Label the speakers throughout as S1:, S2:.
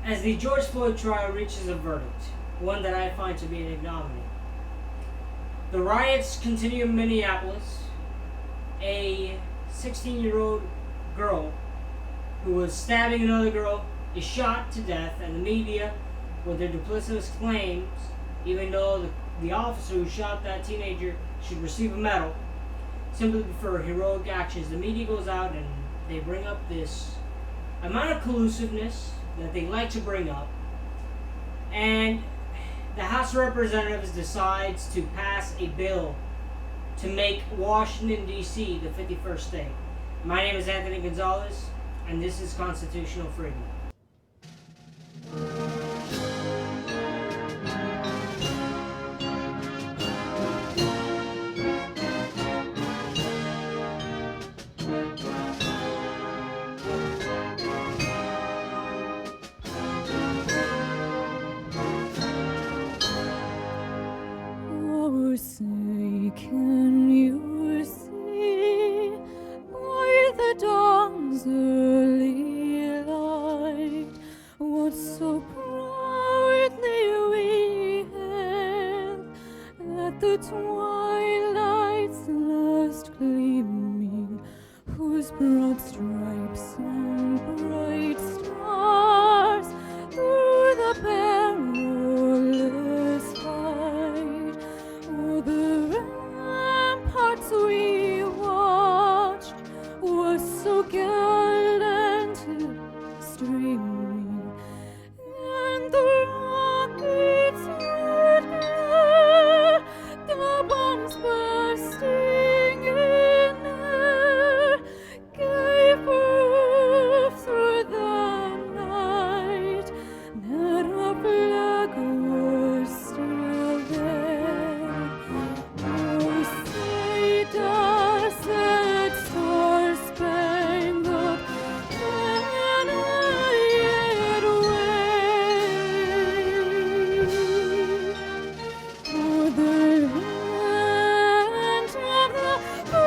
S1: As the George Floyd trial reaches a verdict, one that I find to be an ignominy, the riots continue in Minneapolis. A 16-year-old girl who was stabbing another girl is shot to death, and the media, with their duplicitous claims, even though the officer who shot that teenager should receive a medal simply for heroic actions, the media goes out and they bring up this amount of collusiveness that they like to bring up, and the House of Representatives decides to pass a bill to make Washington, D.C. the 51st state. My name is Anthony Gonzalez, and this is Constitutional Freedom.
S2: Oh, say, can you see by the dawn's early light what so proudly we hailed at the twilight's last gleaming, whose broad stripes and bright stars through the perilous fight, o'er the ramparts we watched, was so gallantly streaming, and the rockets red glare, the bombs bursting in air, gave proof through the night that our flag was still there. Oh, say does that star-spangled banner yet wave o'er the land of the free,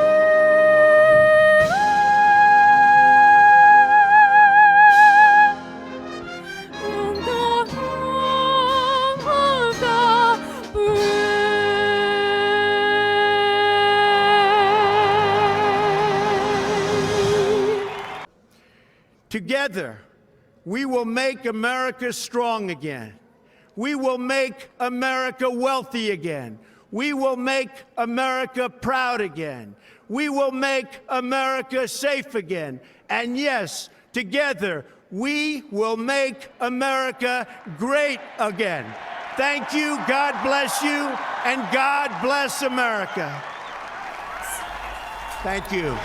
S2: and the home of the brave.
S3: Together, we will make America strong again. We will make America wealthy again. We will make America proud again. We will make America safe again. And yes, together, we will make America great again. Thank you, God bless you, and God bless America. Thank you.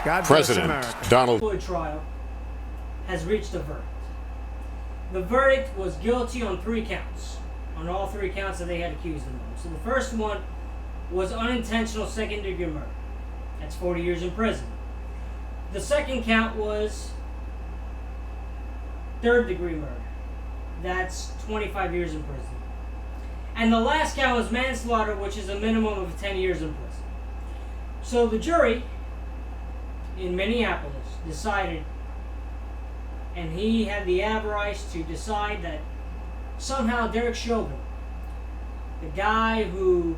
S3: God bless
S4: President
S3: America.
S4: Donald
S1: Floyd trial has reached a verdict. The verdict was guilty on 3 counts, on all 3 counts that they had accused him of. So the first one was unintentional second-degree murder. That's 40 years in prison. The second count was third-degree murder. That's 25 years in prison. And the last count was manslaughter, which is a minimum of 10 years in prison. So the jury in Minneapolis decided, and he had the avarice to decide, that somehow Derek Chauvin, the guy who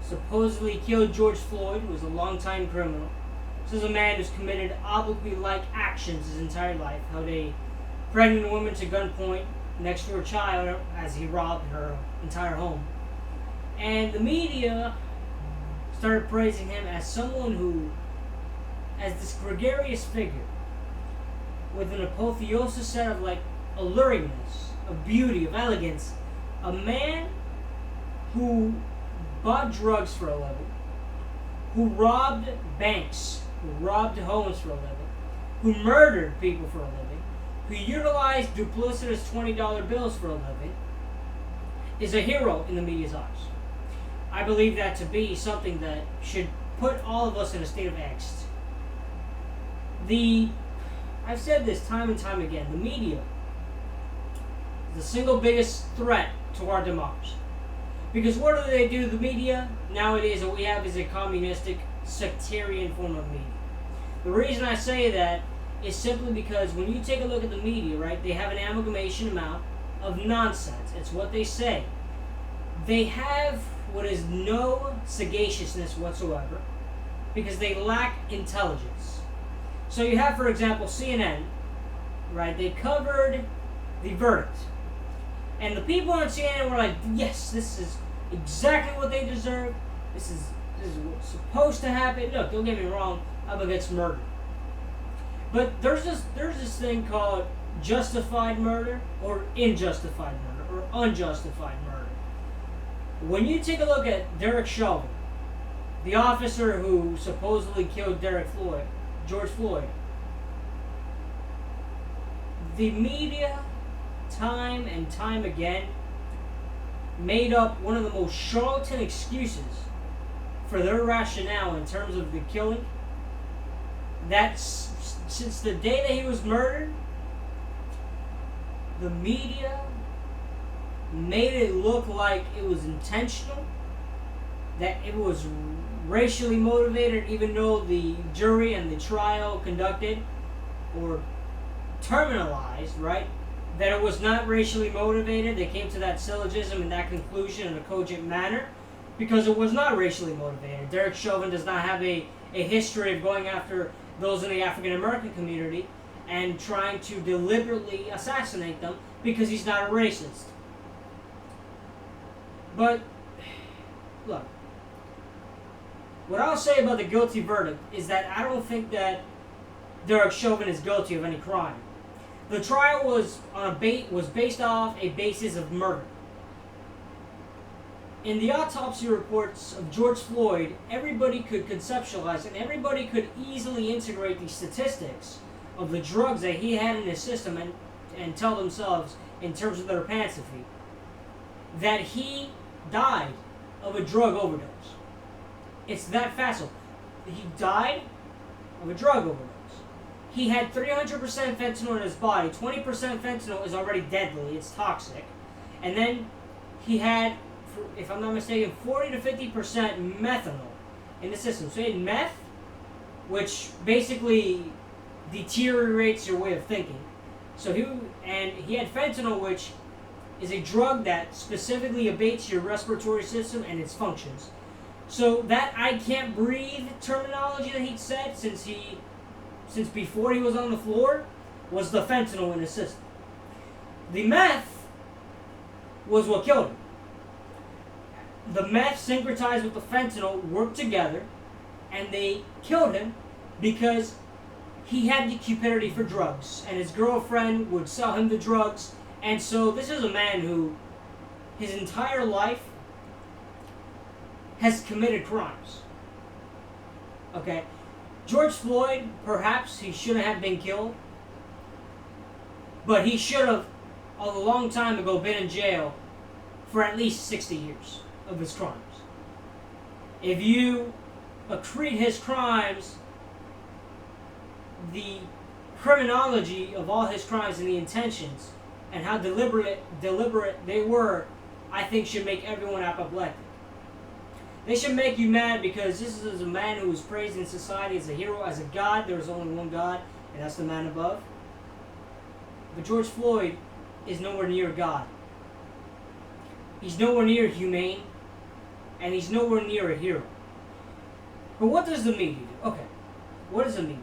S1: supposedly killed George Floyd, who was a longtime criminal, this is a man who's committed obloquy-like actions his entire life, held a pregnant woman to gunpoint next to her child as he robbed her entire home. And the media started praising him as someone who, as this gregarious figure, with an apotheosis set of alluringness, of beauty, of elegance, a man who bought drugs for a living, who robbed banks, who robbed homes for a living, who murdered people for a living, who utilized duplicitous $20 bills for a living, is a hero in the media's eyes. I believe that to be something that should put all of us in a state of angst. I've said this time and time again, the media is the single biggest threat to our democracy. Because what do they do? The media nowadays that we have is a communistic, sectarian form of media. The reason I say that is simply because when you take a look at the media, right, they have an amalgamation amount of nonsense. It's what they say. They have what is no sagaciousness whatsoever because they lack intelligence. So you have, for example, CNN, right? They covered the verdict. And the people on CNN were like, yes, this is exactly what they deserve. This is what's supposed to happen. Look, don't get me wrong, Abba gets murdered. But there's this thing called justified murder or unjustified murder or unjustified murder. When you take a look at Derek Chauvin, the officer who supposedly killed George Floyd, the media, time and time again, made up one of the most charlatan excuses for their rationale in terms of the killing. That's since the day that he was murdered, the media made it look like it was intentional, that it was racially motivated, even though the jury and the trial conducted or terminalized, right, that it was not racially motivated. They came to that syllogism and that conclusion in a cogent manner because it was not racially motivated. Derek Chauvin does not have a history of going after those in the African American community and trying to deliberately assassinate them because he's not a racist. But, look, what I'll say about the guilty verdict is that I don't think that Derek Chauvin is guilty of any crime. The trial was based off a basis of murder. In the autopsy reports of George Floyd, everybody could conceptualize and everybody could easily integrate the statistics of the drugs that he had in his system and tell themselves, in terms of their propensity, that he died of a drug overdose. It's that facile. He died of a drug overdose. He had 300% fentanyl in his body. 20% fentanyl is already deadly. It's toxic. And then he had, if I'm not mistaken, 40 to 50% methanol in the system. So he had meth, which basically deteriorates your way of thinking. So he had fentanyl, which is a drug that specifically abates your respiratory system and its functions. So that I can't breathe terminology that he said since before he was on the floor was the fentanyl in his system. The meth was what killed him. The meth syncretized with the fentanyl worked together and they killed him because he had the cupidity for drugs and his girlfriend would sell him the drugs. And so this is a man who his entire life has committed crimes. Okay? George Floyd, perhaps he shouldn't have been killed, but he should have a long time ago been in jail for at least 60 years of his crimes. If you accrete his crimes, the criminology of all his crimes and the intentions and how deliberate they were, I think should make everyone apoplectic. They should make you mad because this is a man who is praised in society as a hero, as a god. There is only one God, and that's the man above. But George Floyd is nowhere near God. He's nowhere near humane, and he's nowhere near a hero. But what does the media do? Okay, what does the media do?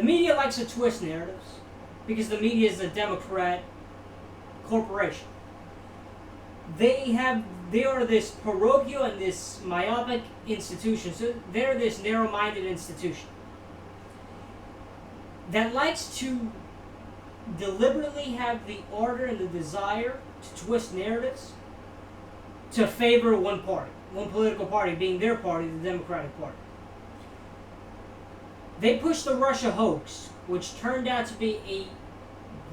S1: The media likes to twist narratives because the media is a Democrat corporation. They are this parochial and this myopic institution. So they're this narrow-minded institution that likes to deliberately have the ardor and the desire to twist narratives to favor one party, one political party, being their party, the Democratic Party. They pushed the Russia hoax, which turned out to be a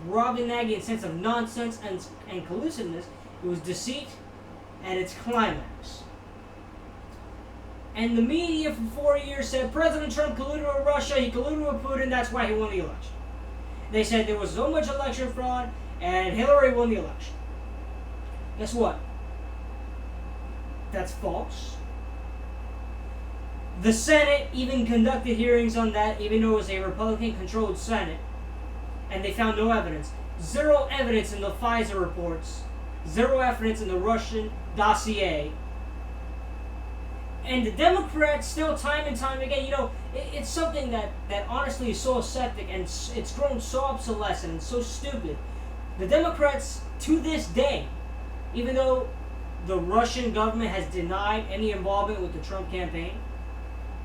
S1: Brobdingnagian sense of nonsense and collusiveness. It was deceit at its climax. And the media for 4 years said President Trump colluded with Russia, he colluded with Putin, that's why he won the election. They said there was so much election fraud and Hillary won the election. Guess what? That's false. The Senate even conducted hearings on that, even though it was a Republican-controlled Senate, and they found no evidence. Zero evidence in the FISA reports. Zero evidence in the Russian dossier. And the Democrats still, time and time again, it's something that honestly is so aseptic, and it's grown so obsolescent and so stupid. The Democrats, to this day, even though the Russian government has denied any involvement with the Trump campaign,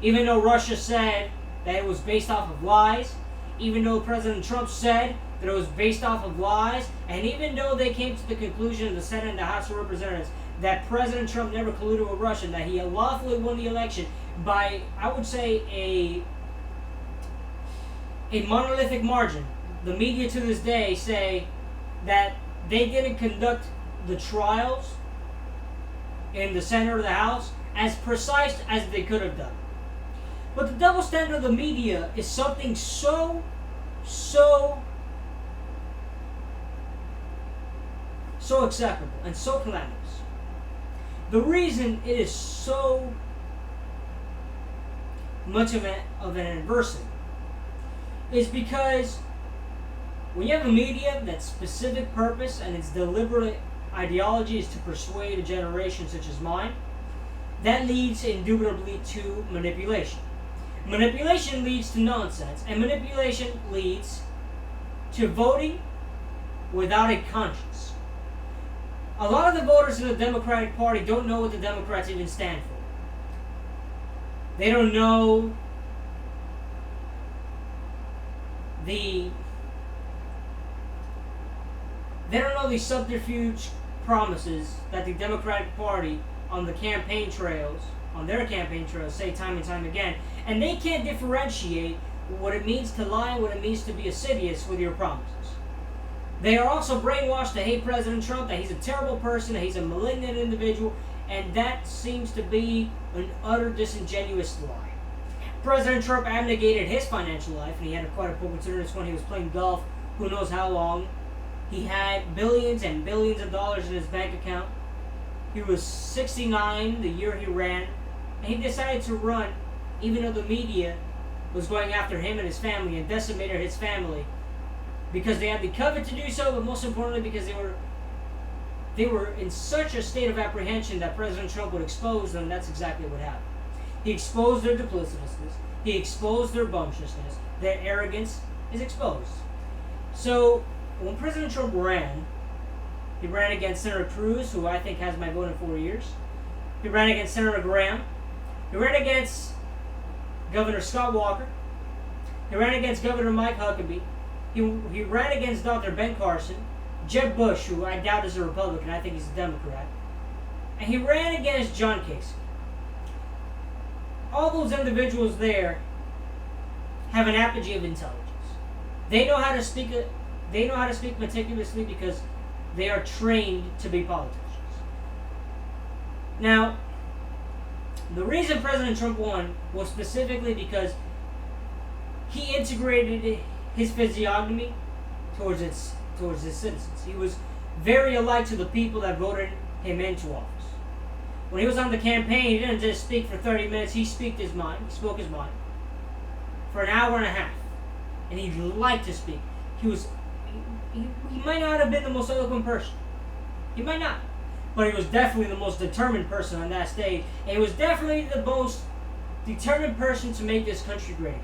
S1: even though Russia said that it was based off of lies, even though President Trump said that it was based off of lies, and even though they came to the conclusion in the Senate and the House of Representatives that President Trump never colluded with Russia, that he lawfully won the election by, I would say, a monolithic margin. The media to this day say that they didn't conduct the trials in the Senate or the House as precise as they could have done. But the double standard of the media is something so acceptable and so calamitous. The reason it is so much of an adversity is because when you have a media that's specific purpose and its deliberate ideology is to persuade a generation such as mine, that leads indubitably to manipulation. Manipulation leads to nonsense, and manipulation leads to voting without a conscience. A lot of the voters in the Democratic Party don't know what the Democrats even stand for. They don't know the subterfuge promises that the Democratic Party on their campaign trails say time and time again, and they can't differentiate what it means to lie and what it means to be assiduous with your promises. They are also brainwashed to hate President Trump, that he's a terrible person, that he's a malignant individual, and that seems to be an utter disingenuous lie. President Trump abnegated his financial life, and he had quite a considerance when he was playing golf, who knows how long. He had billions and billions of dollars in his bank account. He was 69 the year he ran, and he decided to run even though the media was going after him and his family and decimated his family because they had the covet to do so, but most importantly because they were in such a state of apprehension that President Trump would expose them. That's exactly what happened. He exposed their duplicitousness. He exposed their bumptiousness. Their arrogance is exposed. So when President Trump ran, he ran against Senator Cruz, who I think has my vote in 4 years. He ran against Senator Graham. He ran against Governor Scott Walker. He ran against Governor Mike Huckabee. He ran against Dr. Ben Carson. Jeb Bush, who I doubt is a Republican, I think he's a Democrat. And he ran against John Casey. All those individuals there have an apogee of intelligence. They know how to speak meticulously because they are trained to be politicians. Now, the reason President Trump won was specifically because he integrated his physiognomy towards his citizens. He was very alike to the people that voted him into office. When he was on the campaign, he didn't just speak for 30 minutes. He spoke his mind for an hour and a half, and he liked to speak. He might not have been the most eloquent person. He might not. But he was definitely the most determined person on that stage. And he was definitely the most determined person to make this country great.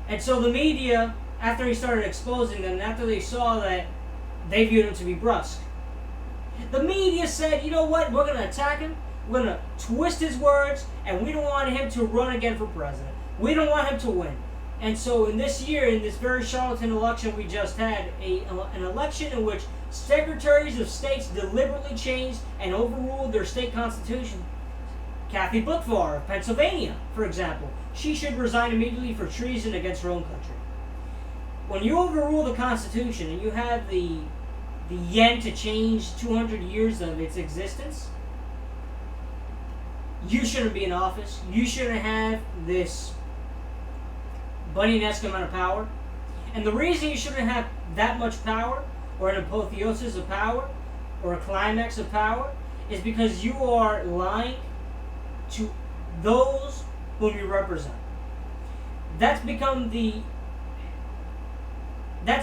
S1: And so the media, after he started exposing them, after they saw that they viewed him to be brusque, the media said, you know what, we're going to attack him, we're going to twist his words, and we don't want him to run again for president. We don't want him to win. And so in this year, in this very charlatan election we just had, an election in which secretaries of states deliberately changed and overruled their state constitution. Kathy Boockvar of Pennsylvania, for example, she should resign immediately for treason against her own country. When you overrule the Constitution and you have the yen to change 200 years of its existence, you shouldn't be in office. You shouldn't have this bunny-esque amount of power. And the reason you shouldn't have that much power, or an apotheosis of power, or a climax of power, is because you are lying to those whom you represent. That's become the I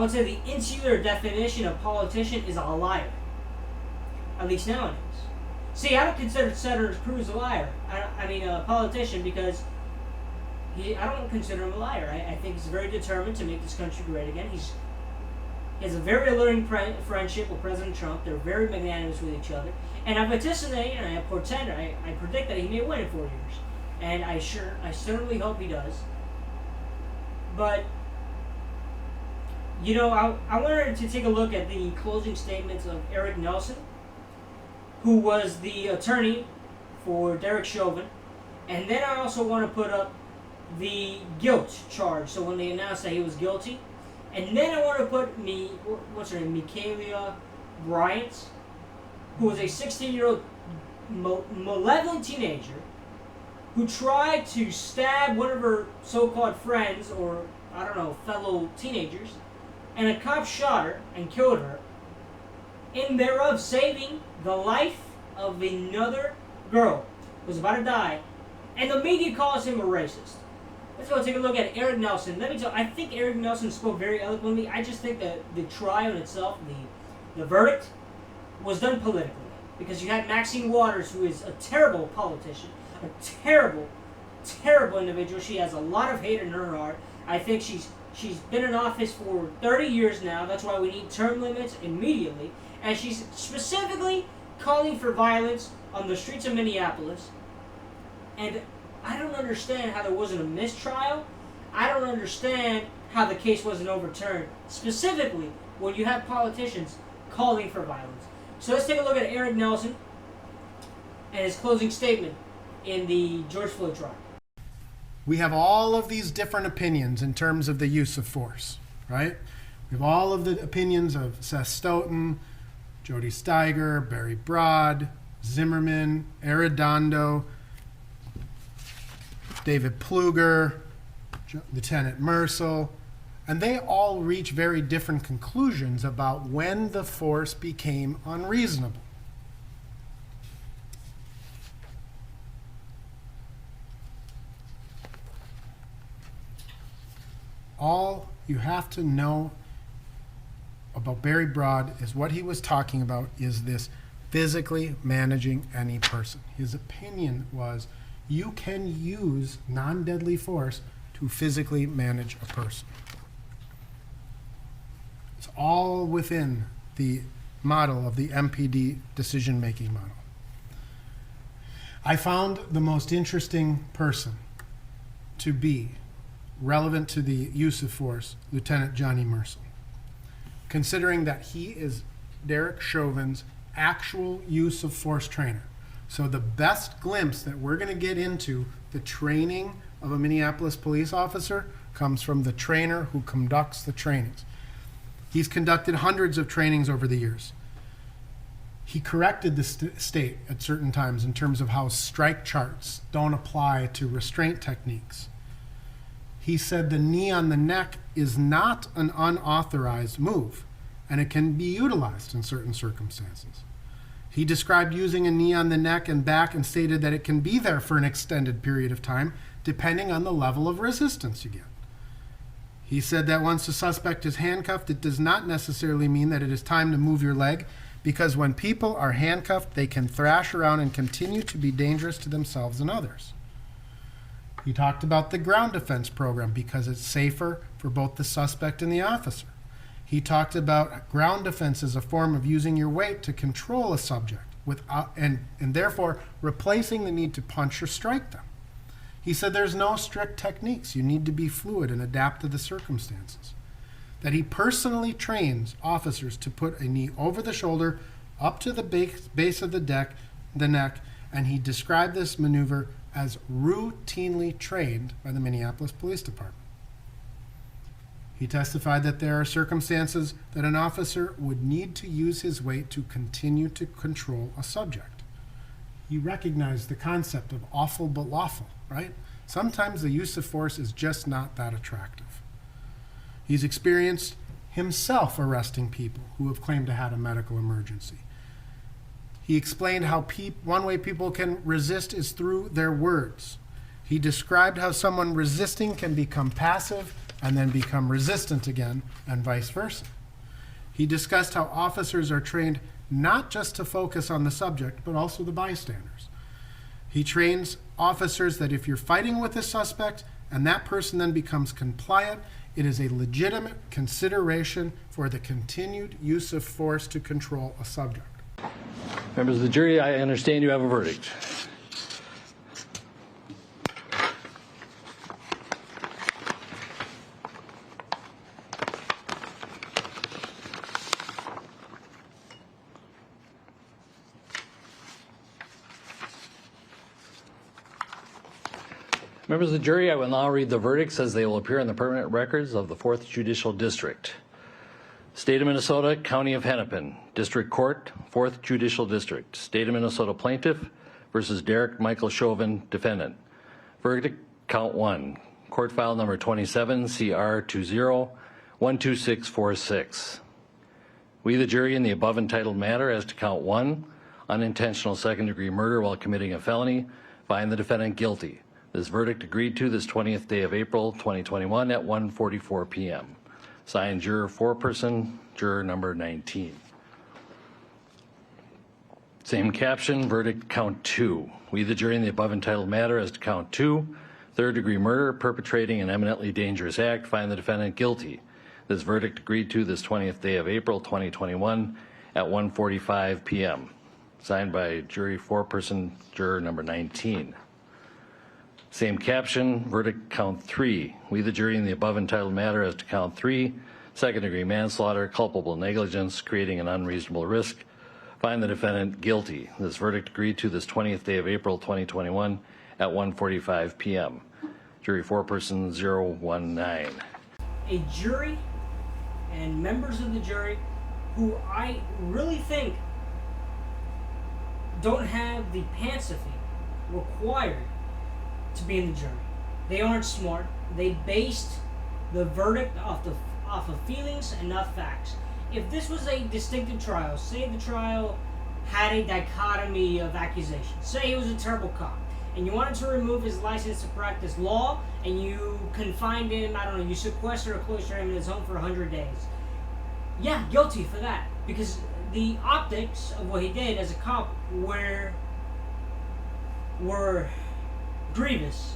S1: would say the insular definition of politician is a liar. At least nowadays. See, I don't consider Senator Cruz a liar. I mean a politician, because I don't consider him a liar. I think he's very determined to make this country great again. He has a very alluring friendship with President Trump. They're very magnanimous with each other. And I vaticinate and I portend, I predict that he may win in 4 years. And I certainly hope he does. But, you know, I wanted to take a look at the closing statements of Eric Nelson, who was the attorney for Derek Chauvin. And then I also want to put up the guilt charge. So when they announced that he was guilty. And then I want to put what's her name, Michaela Bryant, who was a 16-year-old malevolent teenager who tried to stab one of her so-called friends, or, I don't know, fellow teenagers, and a cop shot her and killed her, in thereof saving the life of another girl who was about to die, and the media calls him a racist. Let's go take a look at Eric Nelson. Let me tell you, I think Eric Nelson spoke very eloquently. I just think that the trial in itself, the verdict, was done politically. Because you had Maxine Waters, who is a terrible politician, a terrible, terrible individual. She has a lot of hate in her heart. I think she's been in office for 30 years now. That's why we need term limits immediately. And she's specifically calling for violence on the streets of Minneapolis. And I don't understand how there wasn't a mistrial. I don't understand how the case wasn't overturned, specifically when you have politicians calling for violence. So let's take a look at Eric Nelson and his closing statement in the George Floyd trial.
S4: We have all of these different opinions in terms of the use of force, right? We have all of the opinions of Seth Stoughton, Jody Steiger, Barry Broad, Zimmerman, Arredondo, David Pluger, Lieutenant Mercel, and they all reach very different conclusions about when the force became unreasonable. All you have to know about Barry Broad is what he was talking about is this physically managing any person. His opinion was you can use non-deadly force to physically manage a person. It's all within the model of the MPD decision-making model. I found the most interesting person to be relevant to the use of force, Lieutenant Johnny Mercel, considering that he is Derek Chauvin's actual use of force trainer. So the best glimpse that we're going to get into the training of a Minneapolis police officer comes from the trainer who conducts the trainings. He's conducted hundreds of trainings over the years. He corrected the state at certain times in terms of how strike charts don't apply to restraint techniques. He said the knee on the neck is not an unauthorized move, and it can be utilized in certain circumstances. He described using a knee on the neck and back and stated that it can be there for an extended period of time, depending on the level of resistance you get. He said that once the suspect is handcuffed, it does not necessarily mean that it is time to move your leg, because when people are handcuffed, they can thrash around and continue to be dangerous to themselves and others. He talked about the ground defense program because it's safer for both the suspect and the officer. He talked about ground defense as a form of using your weight to control a subject without, and therefore replacing the need to punch or strike them. He said there's no strict techniques. You need to be fluid and adapt to the circumstances. That he personally trains officers to put a knee over the shoulder, up to the base of the neck, and he described this maneuver as routinely trained by the Minneapolis Police Department. He testified that there are circumstances that an officer would need to use his weight to continue to control a subject. He recognized the concept of awful but lawful, right? Sometimes the use of force is just not that attractive. He's experienced himself arresting people who have claimed to have a medical emergency. He explained how one way people can resist is through their words. He described how someone resisting can become passive and then become resistant again, and vice versa. He discussed how officers are trained not just to focus on the subject, but also the bystanders. He trains officers that if you're fighting with a suspect and that person then becomes compliant, it is a legitimate consideration for the continued use of force to control a subject.
S5: Members of the jury, I understand you have a verdict. Members of the jury, I will now read the verdicts as they will appear in the permanent records of the 4th Judicial District. State of Minnesota, County of Hennepin, District Court, 4th Judicial District. State of Minnesota Plaintiff versus Derek Michael Chauvin, Defendant. Verdict, Count 1. Court file number 27, CR 20-12646. We, the jury, in the above entitled matter as to Count 1, unintentional second-degree murder while committing a felony, find the defendant guilty. This verdict agreed to this 20th day of April 2021 at 1:44 p.m. Signed, juror foreperson, juror number 19. Same caption, verdict count 2. We, the jury, in the above entitled matter as to count 2, third-degree murder, perpetrating an eminently dangerous act, find the defendant guilty. This verdict agreed to this 20th day of April 2021 at 1:45 p.m. Signed by jury foreperson, juror number 19. Same caption, verdict count 3. We, the jury, in the above entitled matter as to count 3, second-degree manslaughter, culpable negligence, creating an unreasonable risk, find the defendant guilty. This verdict agreed to this 20th day of April 2021 at 1:45 p.m. Jury foreperson 019.
S1: A jury and members of the jury who I really think don't have the pantsophy required to be in the jury. They aren't smart. They based the verdict off of feelings and not facts. If this was a distinctive trial, say the trial had a dichotomy of accusations, say he was a terrible cop, and you wanted to remove his license to practice law, and you confined him, I don't know, you sequestered or cloistered him in his home for 100 days. Yeah, guilty for that, because the optics of what he did as a cop were grievous.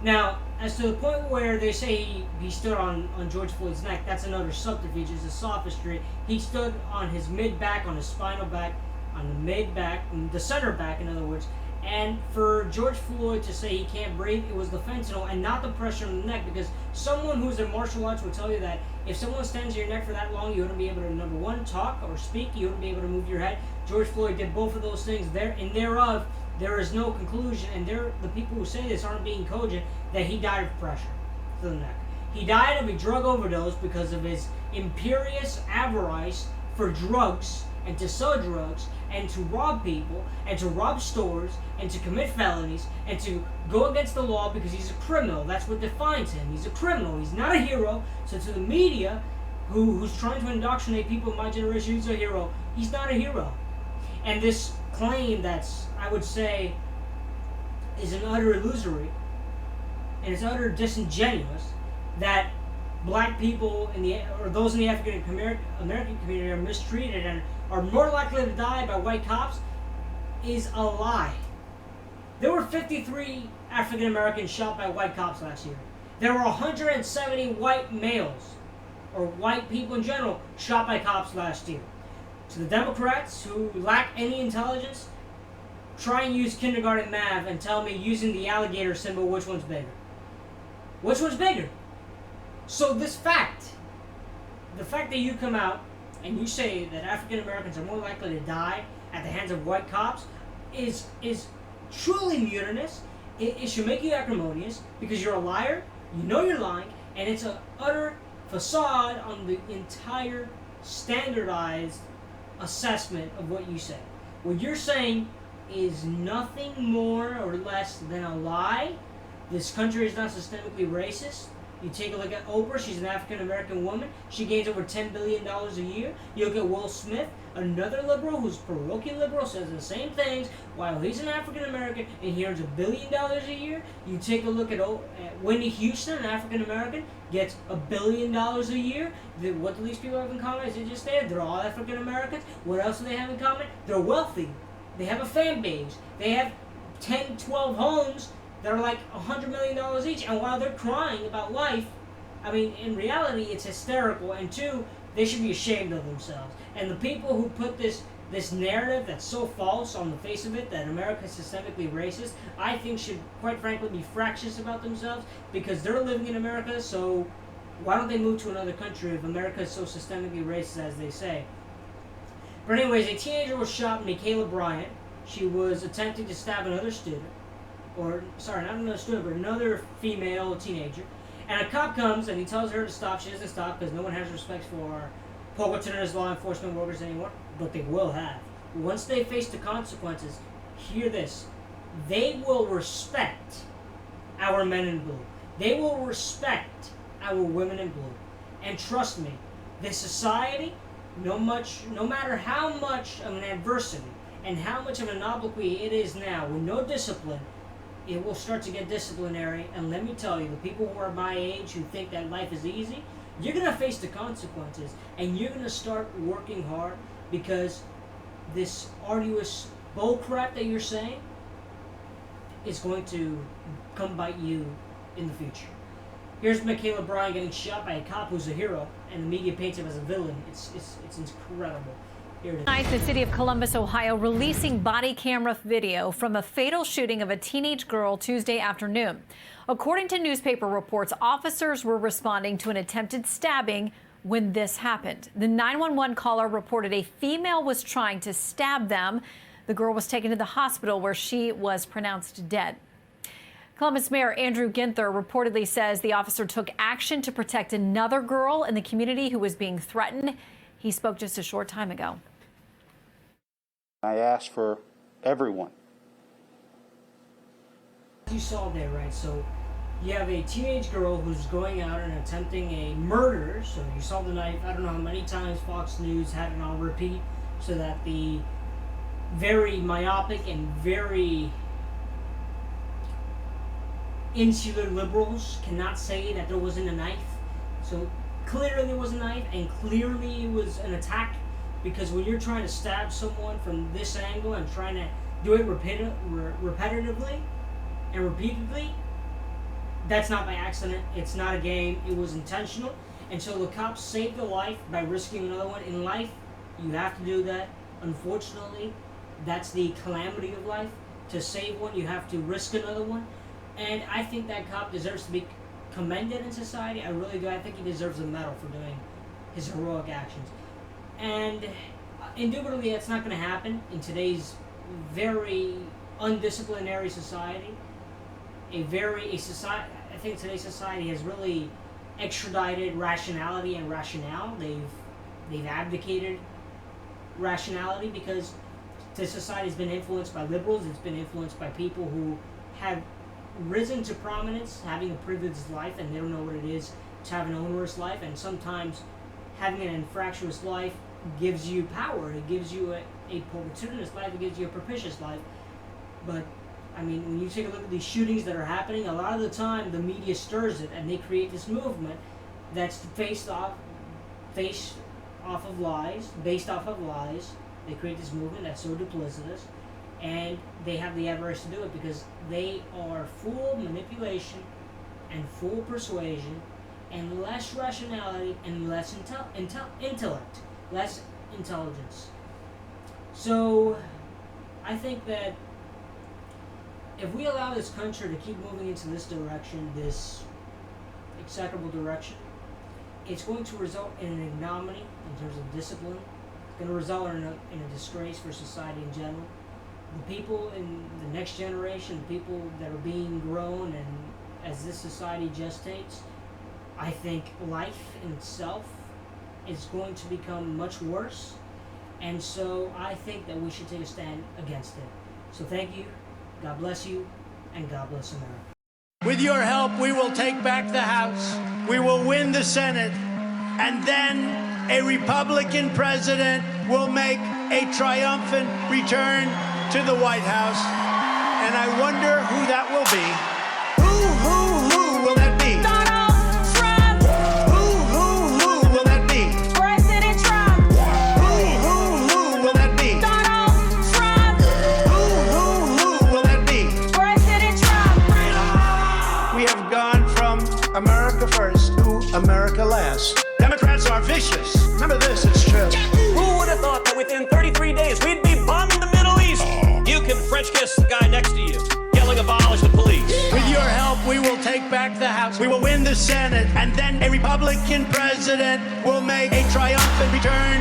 S1: Now, as to the point where they say he stood on George Floyd's neck, that's another subterfuge, it's a sophistry. He stood on his mid-back, on his spinal back, on the mid-back, the center back, in other words. And for George Floyd to say he can't breathe, it was the fentanyl and not the pressure on the neck, because someone who's in martial arts will tell you that if someone stands on your neck for that long, you wouldn't be able to, number one, talk or speak, you wouldn't be able to move your head. George Floyd did both of those things there, and thereof, there is no conclusion, and the people who say this aren't being cogent, that he died of pressure to the neck. He died of a drug overdose because of his imperious avarice for drugs, and to sell drugs, and to rob people, and to rob stores, and to commit felonies, and to go against the law because he's a criminal. That's what defines him. He's a criminal. He's not a hero. So to the media, who's trying to indoctrinate people in my generation, he's a hero. He's not a hero. And this claim that's, I would say, is an utter illusory, and it's utter disingenuous, that black people or those in the African American community are mistreated and are more likely to die by white cops, is a lie. There were 53 African Americans shot by white cops last year. There were 170 white males, or white people in general, shot by cops last year. To the Democrats who lack any intelligence, try and use kindergarten math and tell me, using the alligator symbol, which one's bigger. Which one's bigger? So this fact, the fact that you come out and you say that African Americans are more likely to die at the hands of white cops is truly mutinous. It should make you acrimonious, because you're a liar, you know you're lying, and it's an utter facade on the entire standardized assessment of what you say. What you're saying is nothing more or less than a lie. This country is not systemically racist. You take a look at Oprah, she's an African American woman. She gains over $10 billion a year. You look at Will Smith, another liberal who's parochial liberal, says the same things while he's an African American and he earns $1 billion a year. You take a look at Whitney Houston, an African American, gets $1 billion a year. What do these people have in common? Is it just there? They're all African Americans. What else do they have in common? They're wealthy. They have a fan base. They have 10, 12 homes that are like $100 million each, and while they're crying about life, I mean, in reality, it's hysterical, and two, they should be ashamed of themselves. And the people who put this narrative that's so false on the face of it, that America is systemically racist, I think should, quite frankly, be fractious about themselves, because they're living in America, so why don't they move to another country if America is so systemically racist as they say? But anyways, a teenager was shot, Michaela Bryant. She was attempting to stab another student. Or, sorry, not another student, but another female teenager. And a cop comes and he tells her to stop. She doesn't stop because no one has respect for Pocatello's law enforcement workers anymore. But they will have. Once they face the consequences, hear this. They will respect our men in blue. They will respect our women in blue. And trust me, this society, no matter how much of an adversity and how much of an obloquy it is now, with no discipline, it will start to get disciplinary. And let me tell you, the people who are my age who think that life is easy, you're going to face the consequences. And you're going to start working hard, because this arduous bull crap that you're saying is going to come bite you in the future. Here's Michaela Bryant getting shot by a cop who's a hero, and the media paints him as a villain. It's incredible.
S6: Tonight, the city of Columbus, Ohio, releasing body camera video from a fatal shooting of a teenage girl Tuesday afternoon. According to newspaper reports, officers were responding to an attempted stabbing when this happened. The 911 caller reported a female was trying to stab them. The girl was taken to the hospital where she was pronounced dead. Columbus Mayor Andrew Ginther reportedly says the officer took action to protect another girl in the community who was being threatened. He spoke just a short time ago.
S7: I asked for everyone.
S1: You saw there, right? So you have a teenage girl who's going out and attempting a murder. So you saw the knife. I don't know how many times Fox News had it on repeat so that the very myopic and very insular liberals cannot say that there wasn't a knife. So clearly there was a knife, and clearly it was an attack, because when you're trying to stab someone from this angle and trying to do it repetitively and repeatedly, that's not by accident. It's not a game. It was intentional. And so the cops saved the life by risking another one. In life, you have to do that. Unfortunately, that's the calamity of life. To save one, you have to risk another one. And I think that cop deserves to be commended in society. I really do. I think he deserves a medal for doing his heroic actions. And indubitably, that's not going to happen in today's very undisciplinary society. I think today's society has really extradited rationality and rationale. They've abdicated rationality, because this society has been influenced by liberals. It's been influenced by people who have risen to prominence, having a privileged life, and they don't know what it is to have an onerous life. And sometimes having an infractious life gives you power. It gives you a opportunist life. It gives you a propitious life. But I mean, when you take a look at these shootings that are happening, a lot of the time the media stirs it, and they create this movement that's based off of lies. They create this movement that's so duplicitous, and they have the avarice to do it because they are full manipulation and full persuasion and less rationality and less intellect, less intelligence. So I think that if we allow this country to keep moving into this direction, this execrable direction, it's going to result in an ignominy in terms of discipline. It's going to result in a disgrace for society in general. The people in the next generation, the people that are being grown, and as this society gestates, I think life in itself is going to become much worse. And so I think that we should take a stand against it. So thank you. God bless you, and God bless America.
S3: With your help, we will take back the House. We will win the Senate. And then a Republican president will make a triumphant return to the White House. And I wonder who that will be. Who will that be?
S2: Donald Trump.
S3: Who will that be?
S2: President Trump.
S3: Who will that be?
S2: Donald Trump.
S3: Who will that be?
S2: President Trump.
S3: We have gone from America first to America last. Democrats are vicious. Remember this, it's true.
S8: Who would have thought that within 33 days we'd be bombing the Middle East? You can French kiss the guy next to you, yelling abolish the police.
S3: With your help, we will take back the House. We will win the Senate. And then a Republican president will make a triumphant return.